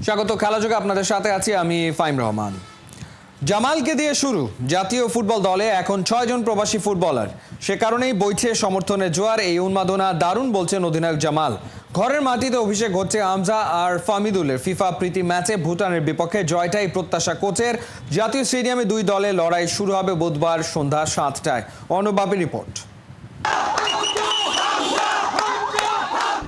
স্বাগত খেলাযোগে আপনাদের সাথে আছি আমি ফাইম রহমান। জামালকে দিয়ে শুরু জাতীয় ফুটবল দলে এখন 6 জন প্রবাসী ফুটবলার, সে কারণেই বইছে সমর্থনের জোয়ার। এই উন্মাদনা দারুণ বলছেন অধিনায়ক জামাল। ঘরের মাটিতে অভিষেক হচ্ছে হামজা আর ফামিদুলের। ফিফা প্রীতি ম্যাচে ভুটানের বিপক্ষে জয়টাই প্রত্যাশা কোচের। জাতীয় স্টেডিয়ামে দুই দলের লড়াই শুরু হবে বুধবার সন্ধ্যা 7টায়। অনুবাপী রিপোর্ট।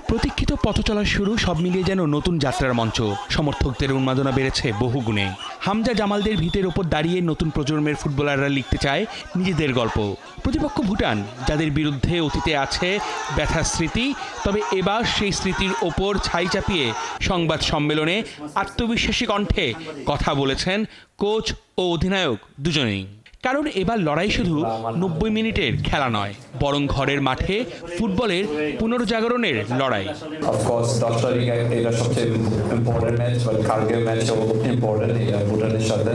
প্রতীক্ষিত পথ চলার শুরু, সব মিলিয়ে যেন নতুন যাত্রার মঞ্চ। সমর্থকদের উন্মাদনা বেড়েছে বহুগুণে। হামজা জামালদের ভিতের ওপর দাঁড়িয়ে নতুন প্রজন্মের ফুটবলাররা লিখতে চায় নিজেদের গল্প। প্রতিপক্ষ ভুটান, যাদের বিরুদ্ধে অতীতে আছে ব্যথার স্মৃতি, তবে এবার সেই স্মৃতির ওপর ছাই চাপিয়ে সংবাদ সম্মেলনে আত্মবিশ্বাসী কণ্ঠে কথা বলেছেন কোচ ও অধিনায়ক দুজনেই। কারণ এবার লড়াই শুধু 90 মিনিটের খেলা নয়, বরং ঘরের মাঠে ফুটবলের পুনর্জাগরণের লড়াই। অফকোর্স 10 তারিখ এটা সবচেয়ে ইম্পর্টেন্ট ম্যাচ, বাট কালকের ম্যাচও ইম্পর্টেন্ট এটা ভুটানের সাথে।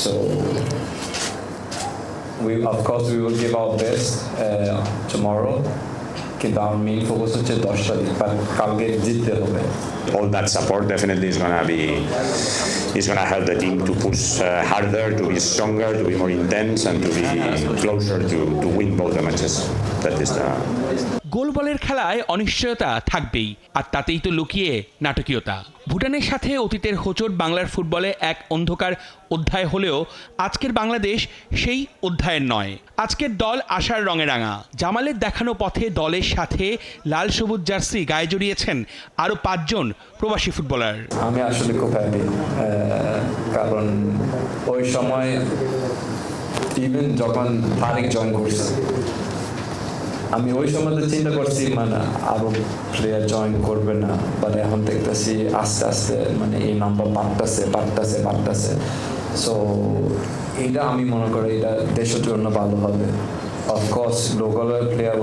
So we will give our best tomorrow, কিন্তু our main focus হচ্ছে 10 তারিখ, কালকে জিততে হবে। All that support definitely is gonna help the team to push harder, to be stronger, to be more intense, and to be closer to win both the matches. That is the গোল বলের খেলায় অনিশ্চয়তা থাকবেই, আর তাতেই তো লুকিয়ে নাটকীয়তা। ভুটানের সাথে অতীতের হোঁচট বাংলার ফুটবলে এক অন্ধকার অধ্যায় হলেও আজকের বাংলাদেশ সেই অধ্যায়ের নয়। আজকের দল আশার রঙে রাঙা। জামালের দেখানো পথে দলের সাথে লাল সবুজ জার্সি গায়ে জড়িয়েছেন আরও 5 জন প্রবাসী ফুটবলার। আমি আসলে খুব হ্যাপি, কারণ ওই সময় ইভেন যখন তারিখ জয়েন করছে, আমি ওই সময় চিন্তা করছি মানে আরো প্লেয়ার জয়েন করবে না, বাট এখন দেখতেছি আস্তে আস্তে মানে এই নাম্বার বাড়তেছে। সো এটা আমি মনে করি এটা দেশের জন্য ভালো হবে। অফকোর্স লোকাল প্লেয়ার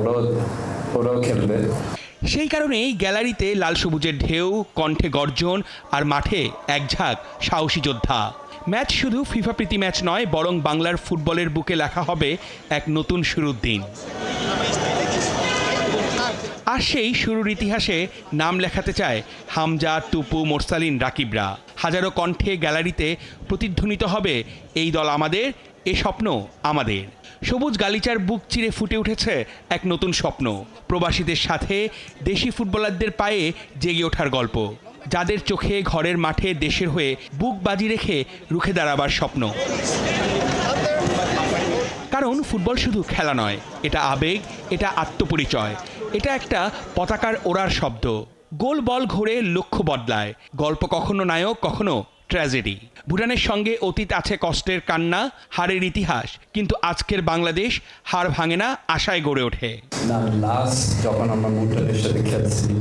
ওরাও খেলবে। সেই কারণেই গ্যালারিতে লাল সবুজের ঢেউ, কণ্ঠে গর্জন, আর মাঠে এক ঝাঁক সাহসী যোদ্ধা। ম্যাচ শুধু ফিফা প্রীতি ম্যাচ নয়, বরং বাংলার ফুটবলের বুকে লেখা হবে এক নতুন শুরুর দিন। আর সেই শুরুর ইতিহাসে নাম লেখাতে চায় হামজা, টুপু, মোরসালিন, রাকিবরা। হাজারো কণ্ঠে গ্যালারিতে প্রতিধ্বনিত হবে এই দল আমাদের, এ স্বপ্ন আমাদের। সবুজ গালিচার বুক চিরে ফুটে উঠেছে এক নতুন স্বপ্ন। প্রবাসীদের সাথে দেশি ফুটবলারদের পায়ে জেগে ওঠার গল্প, যাদের চোখে ঘরের মাঠে দেশের হয়ে বুক বাজি রেখে রুখে দাঁড়াবার স্বপ্ন। কারণ ফুটবল শুধু খেলা নয়, এটা আবেগ, এটা আত্মপরিচয়, এটা একটা পতাকার ওড়ার শব্দ। গোল বল ঘোরে, লক্ষ্য বদলায়, গল্প কখনো নায়ক, কখনো ট্র্যাজেডি। ভুটানের সঙ্গে অতীত আছে কষ্টের কান্না, হারের ইতিহাস, কিন্তু আজকের বাংলাদেশ হার ভাঙে না, আশায় গড়ে ওঠে। না, লাস্ট যখন আমরা ভুটানের সাথে খেলছি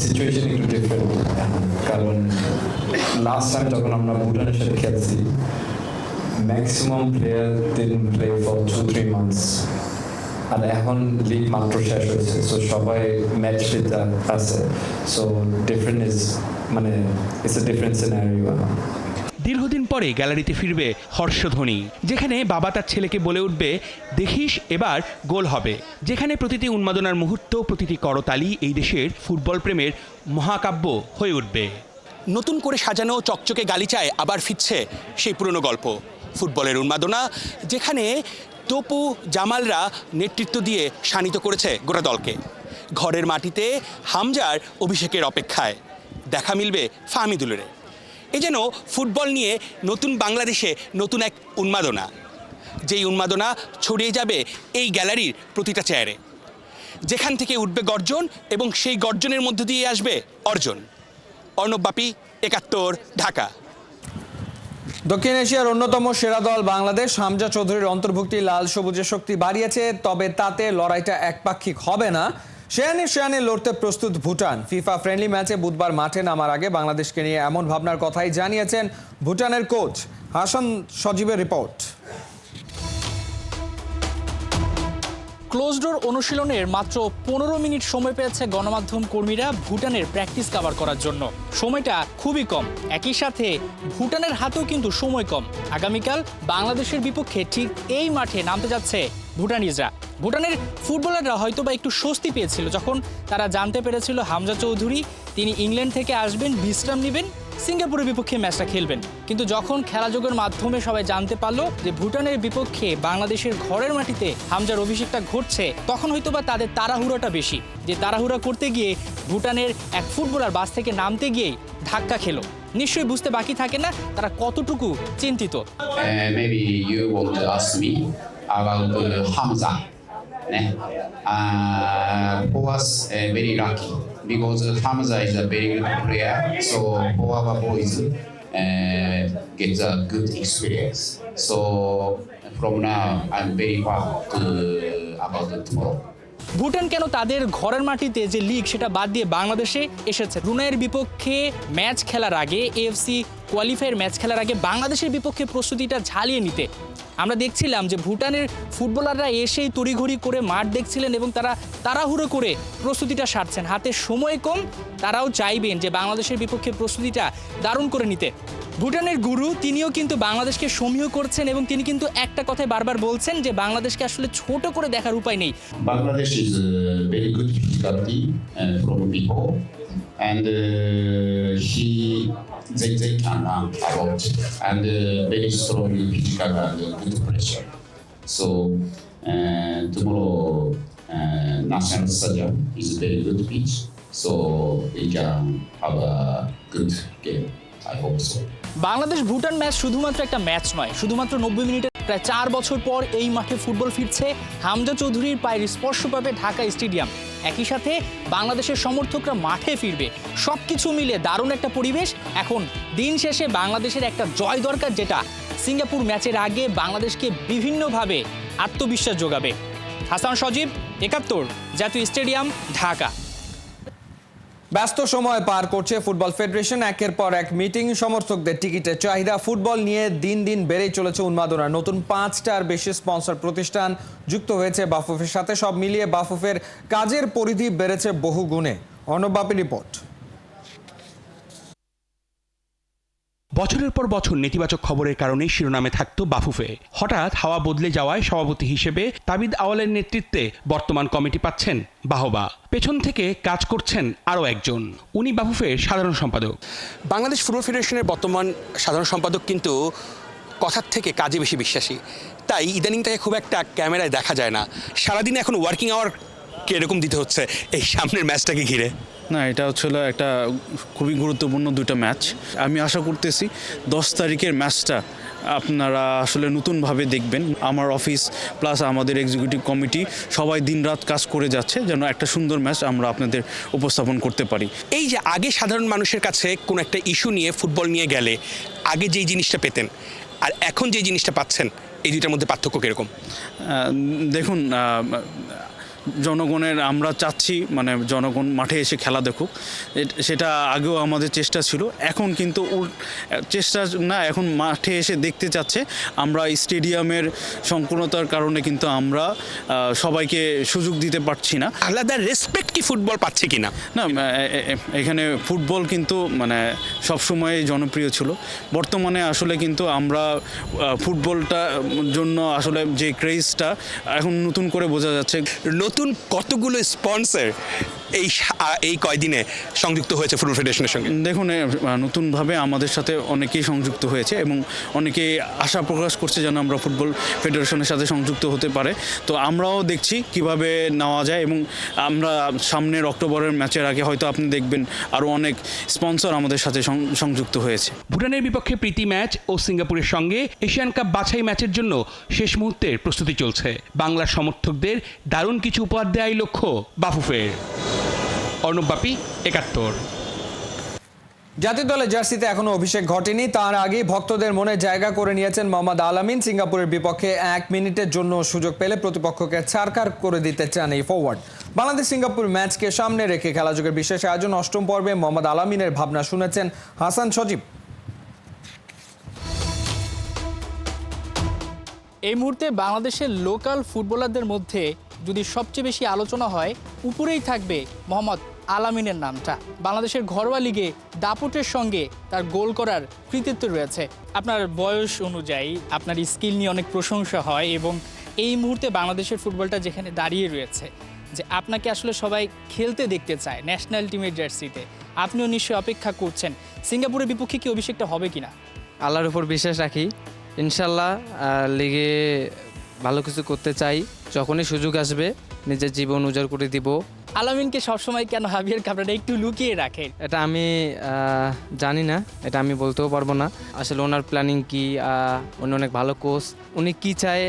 সিচুয়েশন একটু ডিফারেন্ট, কারণ লাস্ট টাইম যখন আমরা ভুটানের সাথে খেলছি maximum player didn't play for 2-3 months, আর এখন লিগ মাত্র শেষ হয়েছে, সো সবাই ম্যাচ ফিট আছে। সো ডিফারেন্ট ইজ মানে ইটস এ ডিফারেন্ট সিনারিও। দীর্ঘদিন পরে গ্যালারিতে ফিরবে হর্ষধ্বনি, যেখানে বাবা তার ছেলেকে বলে উঠবে, দেখিস এবার গোল হবে। যেখানে প্রতিটি উন্মাদনার মুহূর্ত, প্রতিটি করতালি এই দেশের ফুটবল প্রেমের মহাকাব্য হয়ে উঠবে। নতুন করে সাজানো চকচকে গালিচায় আবার ফিরছে সেই পুরনো গল্প, ফুটবলের উন্মাদনা, যেখানে তপু, জামালরা নেতৃত্ব দিয়ে শানিত করেছে গোটা দলকে। ঘরের মাটিতে হামজার অভিষেকের অপেক্ষায় দেখা মিলবে ফামিদুলের। এ যেন ফুটবল নিয়ে নতুন বাংলাদেশে নতুন এক উন্মাদনা, যেই উন্মাদনা ছড়িয়ে যাবে এই গ্যালারির প্রতিটা চেয়ারে, যেখান থেকে উঠবে গর্জন, এবং সেই গর্জনের মধ্য দিয়ে আসবে অর্জন। অর্ণববাপী, ৭১, ঢাকা। দক্ষিণ এশিয়ার অন্যতম সেরা দল বাংলাদেশ। হামজা চৌধুরীর অন্তর্ভুক্তি লাল সবুজের শক্তি বাড়িয়েছে, তবে তাতে লড়াইটা একপাক্ষিক হবে না। শেয়ানে লড়তে প্রস্তুত ভুটান। ফিফা ফ্রেন্ডলি ম্যাচে বুধবার মাঠে নামার আগে বাংলাদেশকে নিয়ে এমন ভাবনার কথাই জানিয়েছেন ভুটানের কোচ। হাসান সজীবের রিপোর্ট। ক্লোজ ডোর অনুশীলনের মাত্র 15 মিনিট সময় পেয়েছে গণমাধ্যম কর্মীরা ভুটানের প্র্যাকটিস কভার করার জন্য। সময়টা খুবই কম, একই সাথে ভুটানের হাতেও কিন্তু সময় কম। আগামীকাল বাংলাদেশের বিপক্ষে ঠিক এই মাঠে নামতে যাচ্ছে ভুটানিজরা। ভুটানের ফুটবলাররা হয়তো বা একটু স্বস্তি পেয়েছিল যখন তারা জানতে পেরেছিল হামজা চৌধুরী তিনি ইংল্যান্ড থেকে আসবেন, বিশ্রাম নেবেন, সিঙ্গাপুরের বিপক্ষে ম্যাচটা খেলবেন। কিন্তু যখন খেলাযোগের মাধ্যমে সবাই জানতে পারলো যে ভুটানের বিপক্ষে বাংলাদেশের ঘরের মাটিতে হামজার অভিষেকটা ঘটছে, তখন হয়তোবা তাদের তাড়াহুড়োটা বেশি, যে তাড়াহুড়া করতে গিয়ে ভুটানের এক ফুটবলার বাস থেকে নামতে গিয়েই ধাক্কা খেলো। নিশ্চয়ই বুঝতে বাকি থাকে না তারা কতটুকু চিন্তিত। Maybe you want to ask me about Hamza. For us, very lucky because Hamza is a very good player. So for our boys, get a good experience. So from now, I'm very proud about tomorrow. Bhutan কেন তাদের ঘরের মাটিতে যে league সেটা বাদ দিয়ে বাংলাদেশে এসেছে? ব্রুনাইয়ের বিপক্ষে ম্যাচ খেলার আগে, এএফসি কোয়ালিফায়ার ম্যাচ খেলার আগে বাংলাদেশের বিপক্ষে প্রস্তুতিটা ঝালিয়ে নিতে আমরা দেখছিলাম যে ভুটানের ফুটবলাররা এসেই তড়িঘড়ি করে মাঠ দেখছিলেন এবং তারা তাড়াহুড়ো করে প্রস্তুতিটা সারছেন। হাতে সময় কম, তারাও চাইবেন যে বাংলাদেশের বিপক্ষে প্রস্তুতিটা দারুণ করে নিতে। ভুটানের গুরু তিনিও কিন্তু বাংলাদেশকে সমীহ করছেন এবং তিনি কিন্তু একটা কথাই বারবার বলছেন যে বাংলাদেশকে আসলে ছোট করে দেখার উপায় নেই। Bangladesh is a very good physical team from before, and they can run a lot and very strong physical and good pressure. So tomorrow National Stadium is a very good pitch, so we can have a good game. I hope so. Bangladesh Bhutan match শুধুমাত্র একটা match নয়, শুধুমাত্র 90 মিনিটের প্রায় 4 বছর পর এই মাঠে ফুটবল ফিরছে। হামজা চৌধুরীর পায়ের স্পর্শ পাবে ঢাকা স্টেডিয়াম, একই সাথে বাংলাদেশের সমর্থকরা মাঠে ফিরবে। সব কিছু মিলে দারুণ একটা পরিবেশ। এখন দিন শেষে বাংলাদেশের একটা জয় দরকার, যেটা সিঙ্গাপুর ম্যাচের আগে বাংলাদেশকে বিভিন্নভাবে আত্মবিশ্বাস যোগাবে। হাসান সজীব, 71, জাতীয় স্টেডিয়াম, ঢাকা। ব্যস্ত সময় পার করছে ফুটবল ফেডারেশন। একের পর এক মিটিং, সমর্থকদের টিকিটের চাহিদা, ফুটবল নিয়ে দিন দিন বেড়েই চলেছে উন্মাদনা। নতুন 5টার বেশি স্পন্সর প্রতিষ্ঠান যুক্ত হয়েছে বাফুফের সাথে। সব মিলিয়ে বাফুফের কাজের পরিধি বেড়েছে বহু গুণে। অর্ণব বাপি রিপোর্ট। বছরের পর বছর নেতিবাচক খবরের কারণে শিরোনামে থাকত বাফুফে। হঠাৎ হাওয়া বদলে যাওয়ায় সভাপতি হিসেবে তাবিদ আওয়ালের নেতৃত্বে বর্তমান কমিটি পাচ্ছেন বাহবা। পেছন থেকে কাজ করছেন আরও একজন, উনি বাফুফের সাধারণ সম্পাদক। বাংলাদেশ ফুটবল ফেডারেশনের বর্তমান সাধারণ সম্পাদক কিন্তু কথার থেকে কাজে বেশি বিশ্বাসী, তাই ইদানিং তাকে খুব একটা ক্যামেরায় দেখা যায় না। সারাদিনে এখন ওয়ার্কিং আওয়ার কিরকম দিতে হচ্ছে এই সামনের ম্যাচটাকে ঘিরে? না, এটা হচ্ছিল একটা খুবই গুরুত্বপূর্ণ দুটো ম্যাচ। আমি আশা করতেছি 10 তারিখের ম্যাচটা আপনারা আসলে নতুনভাবে দেখবেন। আমার অফিস প্লাস আমাদের এক্সিকিউটিভ কমিটি সবাই দিনরাত কাজ করে যাচ্ছে যেন একটা সুন্দর ম্যাচ আমরা আপনাদের উপস্থাপন করতে পারি। এই যে আগে সাধারণ মানুষের কাছে কোনো একটা ইস্যু নিয়ে, ফুটবল নিয়ে গেলে আগে যেই জিনিসটা পেতেন আর এখন যেই জিনিসটা পাচ্ছেন, এই দুইটার মধ্যে পার্থক্য কীরকম? দেখুন, জনগণের আমরা চাচ্ছি মানে জনগণ মাঠে এসে খেলা দেখুক, সেটা আগেও আমাদের চেষ্টা ছিল। এখন কিন্তু চেষ্টা না, এখন মাঠে এসে দেখতে চাচ্ছে। আমরা স্টেডিয়ামের সংকীর্ণতার কারণে কিন্তু আমরা সবাইকে সুযোগ দিতে পারছি না। আলাদা রেসপেক্ট কি ফুটবল পাচ্ছে কিনা? না, এখানে ফুটবল কিন্তু মানে সবসময় জনপ্রিয় ছিল। বর্তমানে আসলে কিন্তু আমরা ফুটবলটা জন্য আসলে যে ক্রেজটা এখন নতুন করে বোঝা যাচ্ছে। নতুন কতগুলো স্পন্সর এই কয়দিনে সংযুক্ত হয়েছে ফুটবল ফেডারেশনের সঙ্গে? দেখুন, নতুনভাবে আমাদের সাথে অনেকেই সংযুক্ত হয়েছে এবং অনেকেই আশা প্রকাশ করছে যেন আমরা ফুটবল ফেডারেশনের সাথে সংযুক্ত হতে পারে। তো আমরাও দেখছি কিভাবে নেওয়া যায় এবং আমরা সামনের অক্টোবরের ম্যাচের আগে হয়তো আপনি দেখবেন আরও অনেক স্পন্সর আমাদের সাথে সংযুক্ত হয়েছে। ভুটানের বিপক্ষে প্রীতি ম্যাচ ও সিঙ্গাপুরের সঙ্গে এশিয়ান কাপ বাছাই ম্যাচের জন্য শেষ মুহূর্তের প্রস্তুতি চলছে। বাংলার সমর্থকদের দারুণ কিছু উপহার দেওয়াই লক্ষ্য বাফুফের। অর্ণব বাপি, 71। জাতীয় দলের জার্সিতে এখনো অভিষেক ঘটেনি, তার আগে ভক্তদের মনে জায়গা করে নিয়েছেন মোহাম্মদ আলামিন। সিঙ্গাপুরের বিপক্ষে 1 মিনিটের জন্য সুযোগ পেলে প্রতিপক্ষকে ছারখার করে দিতে চান এই ফরওয়ার্ড। বাংলাদেশ সিঙ্গাপুর ম্যাচকে সামনে রেখে খেলাযোগের বিশেষ আয়োজন 8ম পর্বে মোহাম্মদ আলামিনের ভাবনা শুনেছেন হাসান সজীব। এই মুহূর্তে বাংলাদেশের লোকাল ফুটবলারদের মধ্যে যদি সবচেয়ে বেশি আলোচনা হয়, উপরেই থাকবে মোহাম্মদ আলামিনের নামটা। বাংলাদেশের ঘরোয়া লিগে দাপটের সঙ্গে তার গোল করার কৃতিত্ব রয়েছে। আপনার বয়স অনুযায়ী আপনার স্কিল নিয়ে অনেক প্রশংসা হয় এবং এই মুহূর্তে বাংলাদেশের ফুটবলটা যেখানে দাঁড়িয়ে রয়েছে, যে আপনাকে আসলে সবাই খেলতে দেখতে চায় ন্যাশনাল টিমের জার্সিতে, আপনিও নিশ্চয়ই অপেক্ষা করছেন। সিঙ্গাপুরের বিপক্ষে কি অভিষেকটা হবে কিনা? আল্লাহর উপর বিশ্বাস রাখি, ইনশাল্লাহ লিগে ভালো কিছু করতে চাই। যখনই সুযোগ আসবে নিজের জীবন উজাড় করে দিব। আলামিনকে সবসময় কেন হাভিয়ার কাবরেরা একটু লুকিয়ে রাখেন? এটা আমি জানি না, এটা আমি বলতেও পারবো না। আসলে ওনার প্ল্যানিং কি, উনি অনেক ভালো কোচ, উনি কি চায়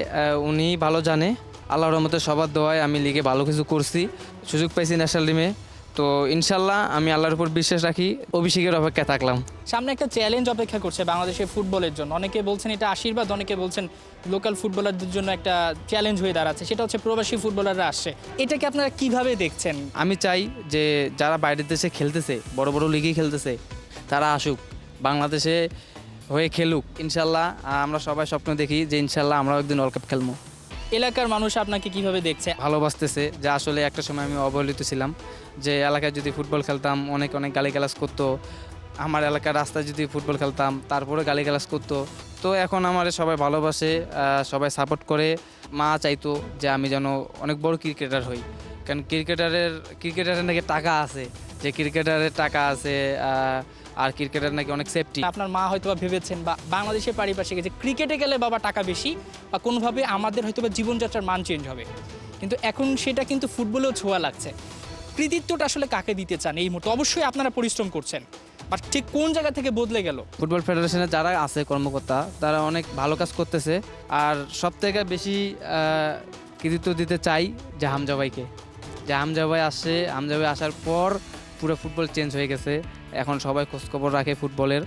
উনি ভালো জানে। আল্লাহর রহমতে সবার দোয়ায় আমি লিগে ভালো কিছু করছি, সুযোগ পাইছি ন্যাশনাল টিমে। তো ইনশাল্লাহ আমি আল্লাহর উপর বিশ্বাস রাখি, অভিষেকের অপেক্ষায় থাকলাম। সামনে একটা চ্যালেঞ্জ অপেক্ষা করছে বাংলাদেশের ফুটবলের জন্য। অনেকে বলছেন এটা আশীর্বাদ, অনেকে বলছেন লোকাল ফুটবলারদের জন্য একটা চ্যালেঞ্জ হয়ে দাঁড়াচ্ছে, সেটা হচ্ছে প্রবাসী ফুটবলাররা আসছে। এটাকে আপনারা কিভাবে দেখছেন? আমি চাই যে যারা বাইরের দেশে খেলতেছে, বড় বড় লিগে খেলতেছে, তারা আসুক, বাংলাদেশে হয়ে খেলুক। ইনশাল্লাহ আমরা সবাই স্বপ্ন দেখি যে ইনশাল্লাহ আমরাও একদিন ওয়ার্ল্ড কাপ খেলবো। এলাকার মানুষ আপনাকে কিভাবে দেখছে? ভালোবাসতেছে, যে আসলে একটা সময় আমি অবহেলিত ছিলাম, যে এলাকায় যদি ফুটবল খেলতাম অনেক গালিগালাজ করতো, আমার এলাকার রাস্তায় যদি ফুটবল খেলতাম তারপরে গালিগালাজ করতো। তো এখন আমার সবাই ভালোবাসে, সবাই সাপোর্ট করে। মা চাইতো যে আমি যেন অনেক বড় ক্রিকেটার হই, কারণ ক্রিকেটারের নাকি টাকা আছে, যে ক্রিকেটারের টাকা আছে, আর ক্রিকেটার নাকি অনেক সেফটি। আপনার মা হয়তোবা ভেবেছেন বা বাংলাদেশের পারিপার্শ্বিক যে ক্রিকেটে গেলে বাবা টাকা বেশি বা কোনোভাবে আমাদের হয়তোবা জীবনযাত্রার মান চেঞ্জ হবে, কিন্তু এখন সেটা কিন্তু ফুটবলেও ছোঁয়া লাগছে। কৃতিত্বটা আসলে কাকে দিতে চান এই মুহূর্তে? অবশ্যই আপনারা পরিশ্রম করছেন, বাট ঠিক কোন জায়গা থেকে বদলে গেল? ফুটবল ফেডারেশনে যারা আছে কর্মকর্তা, তারা অনেক ভালো কাজ করতেছে। আর সব থেকে বেশি কৃতিত্ব দিতে চাই যে হামজা ভাইকে, যে হামজা ভাই আসছে, হামজা ভাই আসার পর পুরো ফুটবল চেঞ্জ হয়ে গেছে। এখন সবাই খোঁজখবর রাখে ফুটবলের,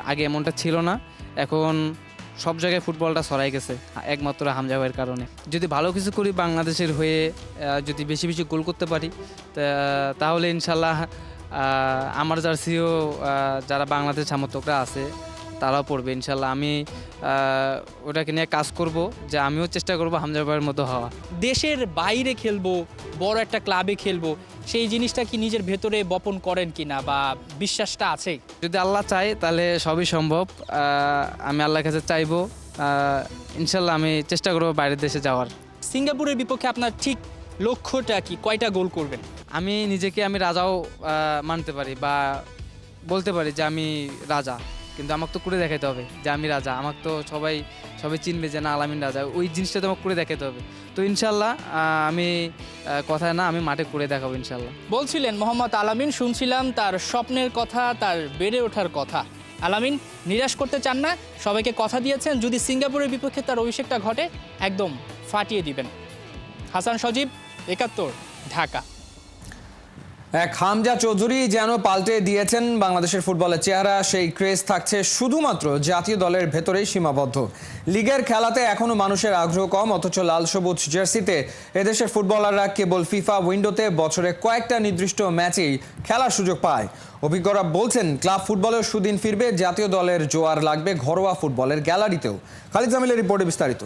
আগে এমনটা ছিল না। এখন সব জায়গায় ফুটবলটা ছড়াই গেছে একমাত্র হামজা ভাইয়ের কারণে। যদি ভালো কিছু করি বাংলাদেশের হয়ে, যদি বেশি বেশি গোল করতে পারি, তাহলে ইনশাল্লাহ আমার জার্সিও যারা বাংলাদেশ সমর্থকরা আছে তারাও পড়বে ইনশাল্লাহ। আমি ওটাকে নিয়ে কাজ করব, যে আমিও চেষ্টা করব হামজা ভাইয়ের মতো হওয়া। দেশের বাইরে খেলবো, বড় একটা ক্লাবে খেলবো, সেই জিনিসটা কি নিজের ভেতরে বপন করেন কিনা বা বিশ্বাসটা আছে? যদি আল্লাহ চায় তাহলে সবই সম্ভব। আমি আল্লাহর কাছে চাইবো, ইনশাল্লাহ আমি চেষ্টা করব বাইরের দেশে যাওয়ার। সিঙ্গাপুরের বিপক্ষে আপনার ঠিক লক্ষ্যটা কি? কয়টা গোল করবেন? আমি নিজেকে আমি রাজাও মানতে পারি বা বলতে পারি যে আমি রাজা, কিন্তু আমাকে তো করে দেখাতে হবে যে আমি রাজা। আমাকে তো সবাই চিনবে যে না আলামিন রাজা, ওই জিনিসটা তো আমাকে করে দেখাতে হবে। তো ইনশাল্লাহ আমি কথায় না, আমি মাঠে করে দেখাবো ইনশাল্লাহ। বলছিলেন মোহাম্মদ আলামিন, শুনছিলাম তার স্বপ্নের কথা, তার বেড়ে ওঠার কথা। আলামিন নিরাশ করতে চান না, সবাইকে কথা দিয়েছেন যদি সিঙ্গাপুরের বিপক্ষে তার অভিষেকটা ঘটে একদম ফাটিয়ে দিবেন। হাসান সজীব, ৭১, ঢাকা। এক হামজা চৌধুরী যেন পাল্টে দিয়েছেন বাংলাদেশের ফুটবলের চেহারা। সেই ক্রেজ থাকছে শুধুমাত্র জাতীয় দলের ভেতরেই সীমাবদ্ধ। লিগের খেলাতে এখনো মানুষের আগ্রহ কম, অথচ লাল সবুজ জার্সিতে এদেশের ফুটবলাররা কেবল ফিফা উইন্ডোতে বছরে কয়েকটা নির্দিষ্ট ম্যাচেই খেলার সুযোগ পায়। অভিজ্ঞরা বলছেন ক্লাব ফুটবলের সুদিন ফিরবে, জাতীয় দলের জোয়ার লাগবে ঘরোয়া ফুটবলের গ্যালারিতেও। খালিদ জামিলের রিপোর্টে বিস্তারিত।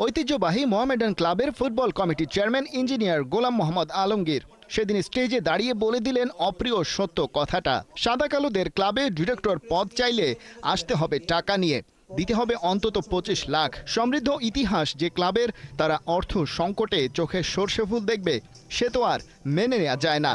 ঐতিহ্যবাহী মোহামেডান ক্লাবের ফুটবল কমিটির চেয়ারম্যান ইঞ্জিনিয়ার গোলাম মোহাম্মদ আলমগীর সেদিন স্টেজে দাঁড়িয়ে বলে দিলেন অপ্রিয় সত্য কথাটা। সাদা কালোদের ক্লাবে ডিরেক্টর পদ চাইলে আসতে হবে টাকা নিয়ে, দিতে হবে অন্তত ২৫ লাখ। সমৃদ্ধ ইতিহাস যে ক্লাবের, তারা অর্থ সংকটে চোখে সর্ষে ফুল দেখবে, সে তো আর মেনে নেওয়া যায় না।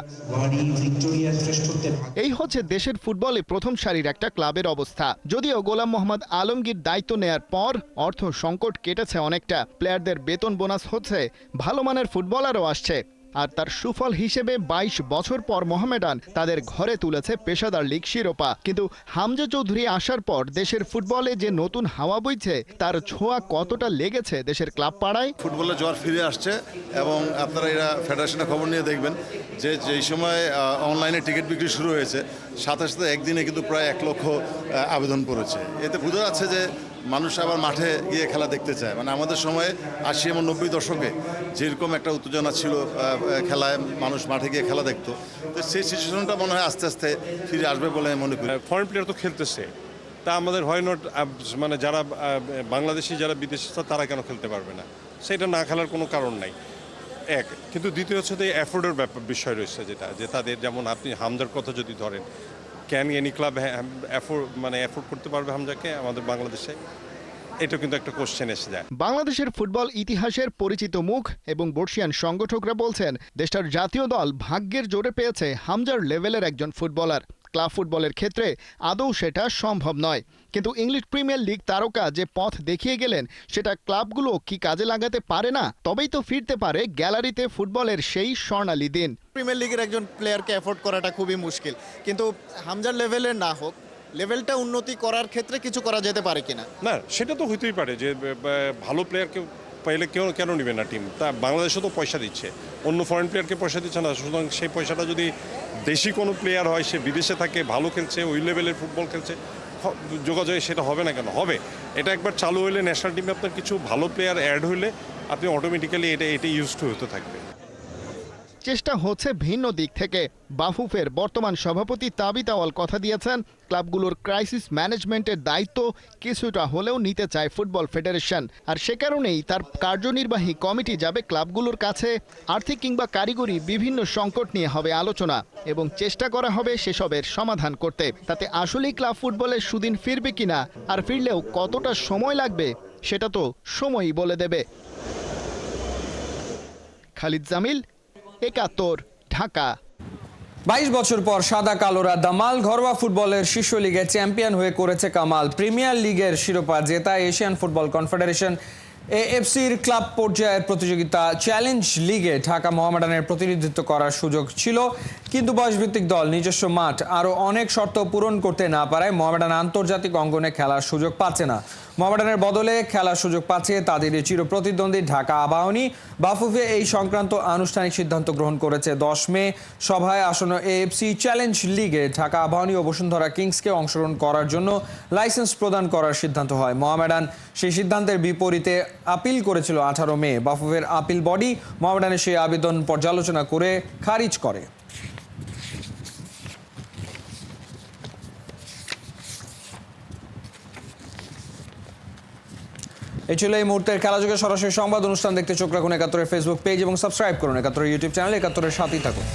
এই হচ্ছে দেশের ফুটবলে প্রথম সারির একটা ক্লাবের অবস্থা। যদিও গোলাম মোহাম্মদ আলমগীর দায়িত্ব নেয়ার পর অর্থ সংকট কেটেছে অনেকটা। প্লেয়ারদের বেতন বোনাস হচ্ছে, ভালো মানের ফুটবলারও আসছে। আর তার সুফল হিসেবে ২২ বছর পর মোহামেডান তাদের ঘরে তুলেছে পেশাদার লীগ শিরোপা। কিন্তু হামজা চৌধুরী আসার পর দেশের ফুটবলে যে নতুন হাওয়া বইছে, তার ছোঁয়া কতটা লেগেছে দেশের ক্লাব পাড়ায়? ফুটবলের জোয়ার ফিরে আসছে এবং আপনারা এরা ফেডারেশনের খবর নিয়ে দেখবেন যে যেই সময় অনলাইনে টিকিট বিক্রি শুরু হয়েছে, সাথে সাথে একদিনে কিন্তু প্রায় ১ লক্ষ আবেদন পড়েছে। এতে বোঝা যাচ্ছে যে মানুষ আবার মাঠে গিয়ে খেলা দেখতে চায়। মানে আমাদের সময়ে ৮০ এবং ৯০ দশকে যেরকম একটা উত্তেজনা ছিল খেলায়, মানুষ মাঠে গিয়ে খেলা দেখতো, তো সেই সিচুয়েশনটা মনে হয় আস্তে আস্তে ফিরে আসবে বলে মনে করি। ফরেন প্লেয়ার তো খেলতেছে, তা আমাদের হয় নট, মানে যারা বাংলাদেশি যারা বিদেশি তারা কেন খেলতে পারবে না? সেটা না খেলার কোনো কারণ নাই এক। কিন্তু দ্বিতীয় হচ্ছে যে অ্যাফোর্ডের বিষয় রয়েছে, যেটা যে তাদের, যেমন আপনি হামজার কথা যদি ধরেন, ক্যান এনি ক্লাব অ্যাফোর্ড করতে পারবে হামজাকে আমাদের বাংলাদেশে? এটা কিন্তু একটা কোশ্চেন এসে যায়। বাংলাদেশের ফুটবল ইতিহাসের পরিচিত মুখ এবং বর্ষিয়ান সংগঠকরা বলছেন দেশটার জাতীয় দল ভাগ্যের জোরে পেয়েছে হামজার লেভেলের একজন ফুটবলার। ক্লাব ফুটবলের ক্ষেত্রে আদৌ সেটা সম্ভব নয়, কিন্তু ইংলিশ প্রিমিয়ার লিগ তারকা যে পথ দেখিয়ে গেলেন সেটা ক্লাবগুলো কি কাজে লাগাতে পারে না? তবেই তো ফিরতে পারে গ্যালারিতে ফুটবলের সেই স্বর্ণালী দিন। প্রিমিয়ার লিগের একজন প্লেয়ারকে অ্যাফোর্ড করাটা খুবই মুশকিল, কিন্তু হামজার লেভেলের না হোক, লেভেলটা উন্নতি করার ক্ষেত্রে কিছু করা যেতে পারে কিনা? না, সেটা তো হইতেই পারে যে ভালো প্লেয়ারকে পাইলে কেন নেবে না টিম? তা বাংলাদেশও তো পয়সা দিচ্ছে, অন্য ফরেন প্লেয়ারকে পয়সা দিচ্ছে না, সুতরাং সেই পয়সাটা যদি দেশি কোনো প্লেয়ার হয়, সে বিদেশে থাকে, ভালো খেলছে, ওই লেভেলের ফুটবল খেলছে, যোগাযোগে সেটা হবে না কেন? হবে। এটা একবার চালু হলে ন্যাশনাল টিমে আপনার কিছু ভালো প্লেয়ার অ্যাড হলে আপনি অটোমেটিক্যালি এটা ইউজ টু হতে থাকবে। চেষ্টা হচ্ছে ভিন্ন দিক থেকে। বাফুফের বর্তমান সভাপতি তাবিত আওয়াল কথা দিয়েছেন ক্লাবগুলোর ক্রাইসিস ম্যানেজমেন্টের দায়িত্ব কিছুটা হলেও নিতে চায় ফুটবল ফেডারেশন, আর সে কারণেই তার কার্যনির্বাহী কমিটি যাবে ক্লাবগুলোর কাছে। আর্থিক কিংবা কারিগরি বিভিন্ন সংকট নিয়ে হবে আলোচনা এবং চেষ্টা করা হবে সেসবের সমাধান করতে। তাতে আসলেই ক্লাব ফুটবলের সুদিন ফিরবে কিনা, আর ফিরলেও কতটা সময় লাগবে সেটা তো সময়ই বলে দেবে। খালিদ জামিল, ৭১, ঢাকা। 22 বছর পর সাদা কালোরা দামাল ঘরোয়া ফুটবলের শীর্ষ লিগে চ্যাম্পিয়ন হয়ে করেছে কামাল। প্রিমিয়ার লিগের শিরোপা জেতা এশিয়ান ফুটবল কনফেডারেশন এএফসির ক্লাব পর্যায়ের প্রতিযোগিতা চ্যালেঞ্জ লিগে ঢাকা মোহামেডানের প্রতিনিধিত্ব করার সুযোগ ছিল, কিন্তু বয়সভিত্তিক দল, নিজস্ব মাঠ, আরও অনেক শর্ত পূরণ করতে না পারায় মোহামেডান আন্তর্জাতিক অঙ্গনে খেলার সুযোগ পাচ্ছে না। মোহামেডানের বদলে খেলার সুযোগ পাচ্ছে তাদের চিরপ্রতিদ্বন্দ্বী ঢাকা আবাহনী। বাফুফে এই সংক্রান্ত আনুষ্ঠানিক সিদ্ধান্ত গ্রহণ করেছে 10 মে। সভায় আসন্ন এএফসি চ্যালেঞ্জ লিগে ঢাকা আবাহনী ও বসুন্ধরা কিংসকে অংশগ্রহণ করার জন্য লাইসেন্স প্রদান করার সিদ্ধান্ত হয়। মোহামেডান সেই সিদ্ধান্তের বিপরীতে আপিল করেছিল 18 মে। বাফুফের আপিল বডি মোহামেডানের সেই আবেদন পর্যালোচনা করে খারিজ করে। এই ছিল এই মুহূর্তের খেলাযোগের সরাসরি সংবাদ অনুষ্ঠান। দেখতে চোখ রাখুন ৭১-এর ফেসবুক পেজ এবং সাবস্ক্রাইব করুন ৭১-এর ইউটিউব চ্যানেল। ৭১-এর সাথেই থাকুন।